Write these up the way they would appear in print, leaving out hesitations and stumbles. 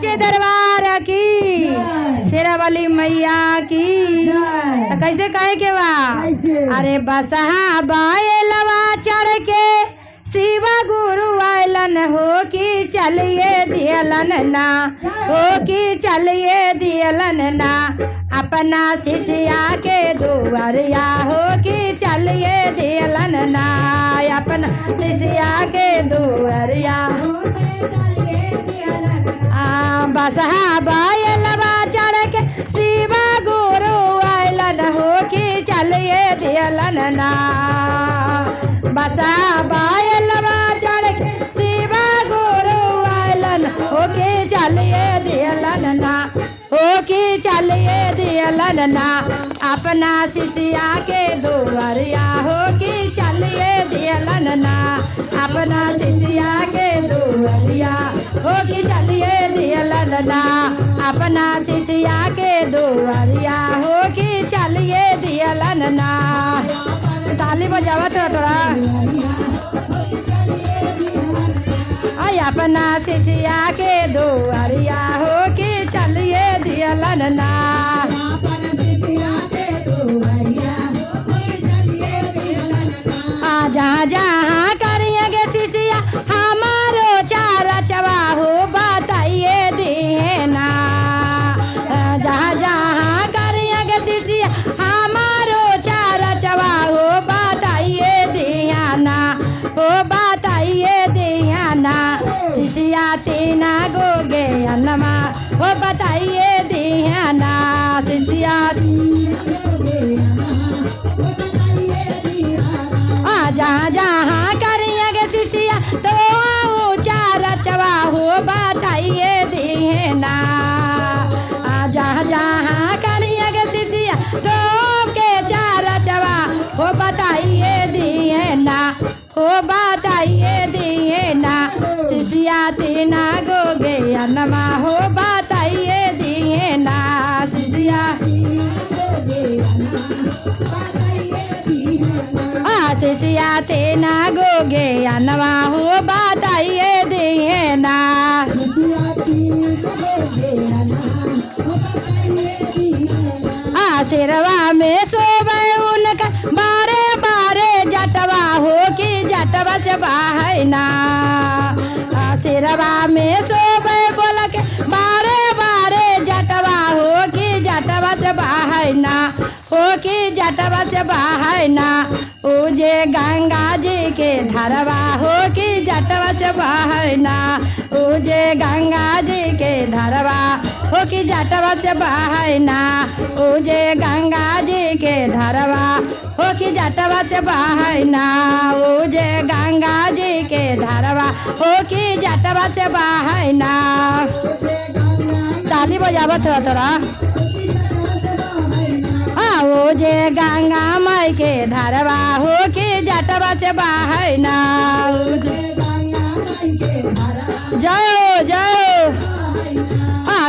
सच्चे दरबार की शेरावाली मैया की। तो कैसे कहे के बा? अरे बसहा बैलवा चढ़ के शिवा गुरु आयलन हो कि चलिए दियलन ना, हो कि चलिए दियलन ना अपना शिष्या के दुआरिया, हो कि चलिए दियलन ना अपना शिष्या के दुआरिया। बसहा बैलवा चढ़ के शिवा गुरु आयलन हो कि चलिए दियलन ना। बसहा बैलवा चढ़ के शिवा गुरु आयलन हो कि चलिए दियलन ना, हो कि चलिए दियलन ना अपना शिष्या के दुआरिया, हो कि चलिए दियलन ना अपना शिष्या के दुआरिया, हो कि चलिए दियलन ना अपना शिष्या के दुआरिया, हो कि चलिए दियलन ना। ताली बजावत हो तोरा अपना शिष्या के दुआरिया, हो कि चलिए दियलन ना। जहाँ जहाँ करिएगे शिष्या हमारो चारा चवा हो बताइए दिए ना। जहाँ जहाँ करिएगे शिष्या हमारो चारा चवा हो बताइए दिया ना, हो बताइए दिया ना शिष्या तीना गो गे अनमा, हो बताइए दिया ना शिष्या। जहाँ जहाँ करिएगे शिष्या तो चारा चवा हो बताइए दिए ना। जहाँ जहाँ करिएगे शिष्या तो के चारा चवा हो बताइए दिए ना, हो बताइए दिए ना शिष्या तीना गो गे अनमा, हो बताइए दिए ना शिष्या। शिष्या तीना गो गे अनवा हो बताइए दिए ना। शेरवा में सोवे उनका बारे बारे जटवा हो कि जटवा से बाहर ना। शेरवा में सोवे बोल के बारे बारे जटवा हो कि जटवा से बाहर ना, हो कि जटवा से बाहर ना। उजे गंगा जी के धरवा हो कि जटवा से बाहर ना, उजे गंगा जी के धरवा हो कि जटवा से बाहर ना, उजे गंगा जी के धरवा हो कि जटवा से बाहर ना, उजे गंगा जी के धरवा हो कि जटवा से बाहर ना। ताली बजावत हो तोरा वो जे गंगा माई के धरवा हो कि जटवा से बाहर ना। जाओ जाओ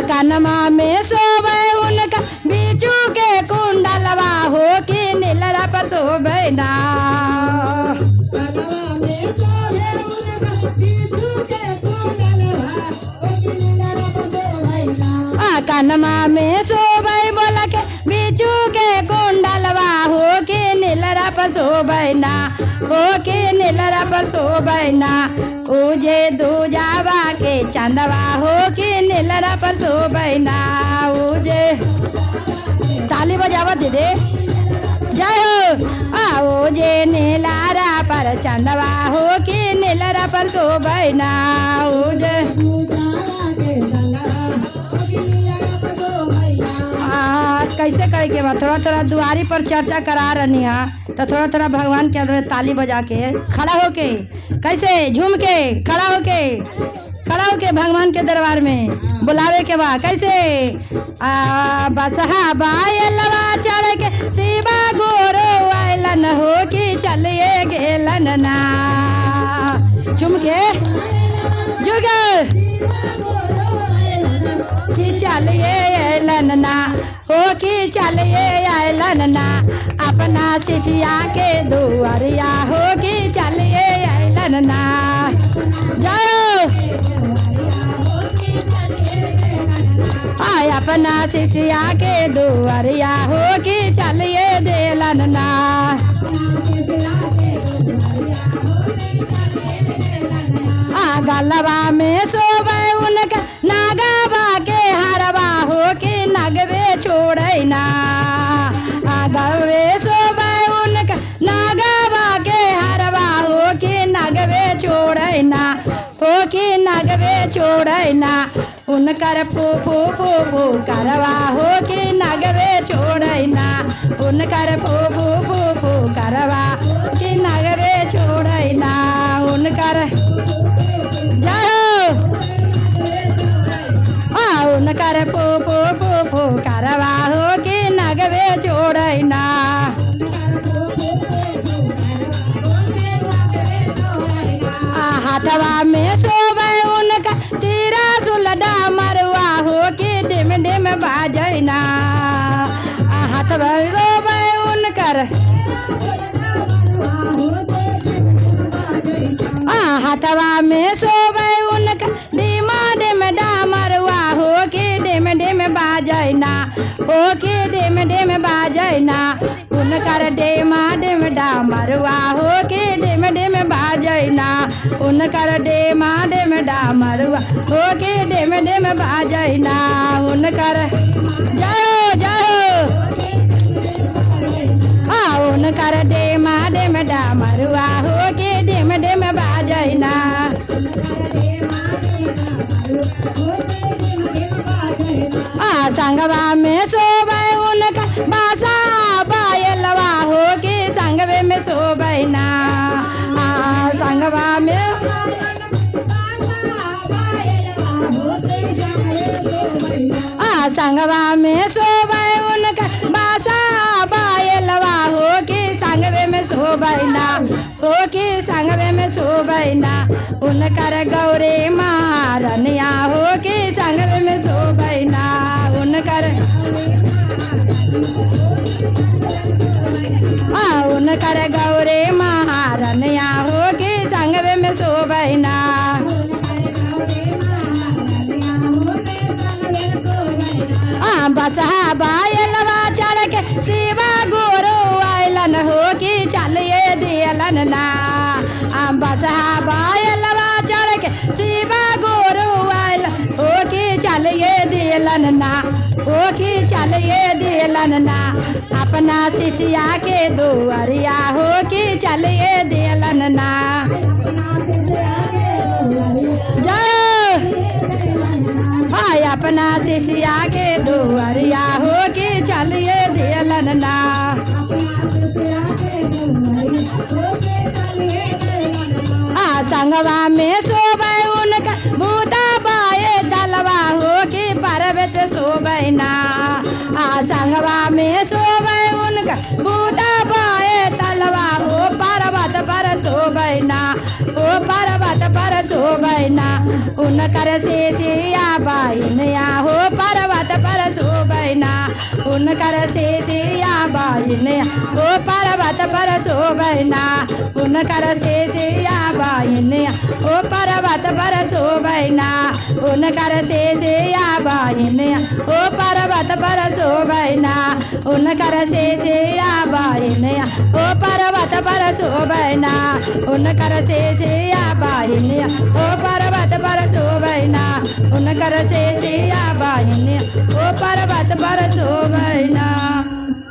कानमा में सोवे उनका बीचू के कुंडलवा हो कि नीलरा पर सोवे ना। कानमा में सोवे बोल के बीचू के कुंडलवा हो कि नीलरा पर सोवे ना, हो कि नीलरा पर सोवे ना। उजे दूजावा के चंदवा हो कि नीलरा पर सोवे ना। उजे ताली बजावा दीदी जय हो। उजे नीलारा पर चंदवा हो कि नीलरा पर सोवे ना। उजे कैसे कहे के बा? थोड़ा थोड़ा दुआरी पर चर्चा करा रही है तो थोड़ा थोड़ा भगवान के आगे ताली बजा के खड़ा होके कैसे झूम के खड़ा होके भगवान के दरबार में बुलावे के बा। कैसे बसहा बैलवा चढ़ के शिवा गुरु आयलन हो कि चलिए गेलन ना। झूम के जुगे कि चलिए अलन ना, हो कि चलिए अलन ना अपना शिष्या के दुआरिया, हो कि चलिए अलन ना। जाओ अपना शिष्या के दुआरिया हो कि चलिए देलन ना। गलवा में सोबे उनका नागवा के हरवा हो कि नगवे छोड़े ना। गवे सोबे उनका नागवा के हरवा हो कि नगवे छोड़े ना। हो कि नगवे छोड़े ना। उनकर फूफू फूफू करवा हो कि नगवे छोड़े ना। उनकर फूफू फूफू करवा कि नगवे छोड़े ना। उनकर उनकर फूफू फूफू करवा हो कि नगवे छोड़े ना। हाथवा में सोबे उनका तीरा सुलडा मरुआ हो कि डिम डिम बाजे ना। हाथवा में सोबे उनकर हाथवा में सोबे उनका डिमा डिम डामरुआ हो कि डिम डिम बाजे ना। हो कि डिम डिम बाजे ना। उनकर डेमा डिम डामरुआ हो कि डिम डिम बाजे ना। उनकर डेमा डिम डामरुआ हो कि डिम डिम बाजे ना। उनकर जाओ जाओ उनकर डेमा डिम डामरुआ हो कि डिम डिम बाजे ना। संगवा में सोबे उनका बासा बायलवा हो कि संगवे में सोबे ना। संगवा में संगवा में सोबे उनका बासा बायलवा हो कि संगवे में सोबे ना। हो कि संगवे में सोबे ना। उनकर गौरे महारनिया हो कि संगवे में सोबे ना। उनकर उनकर गौरे महारनिया हो कि संगवे में सोबे ना। बसहा बायलवा चढ़ के शिवा गोरो आयलन हो कि चलिए दियलन ना। बसहा बायलवा चढ़ के शिवा गोरो आयलन हो कि चलिए दियलन ना। हो कि चलिए दियलन ना। अपना शिष्या के दुआरिया हो कि चलिए दियलन ना। हाय अपना शिष्या के दुआरिया हो कि चलिए दियलन ना। संगवा में सोबे उनका भूता बाए दलवा हो कि पर्वत सोबे ना। संगवा में सोबे उनका भूता बाए तलवा हो पर्वत पर सोबे ना। ओ पर्वत पर सोबे ना। उनकर शिष्या बाइनिया हो पर्वत पर सोबे ना। उनकर शिष्या बाइनिया हो पर्वत पर सोबे ना। उनकर शिष्या बाइनिया हो पर्वत पर सोबे ना। उनकर शिष्या बाइनिया हो पर्वत पर सोबे ना। उनकर शिष्या बाइनिया हो पर्वत पर सोबे ना। उनकर शिष्या बाइनिया हो पर्वत पर सोबे ना। उनकर शिष्या बाइनिया हो पर्वत पर सोबे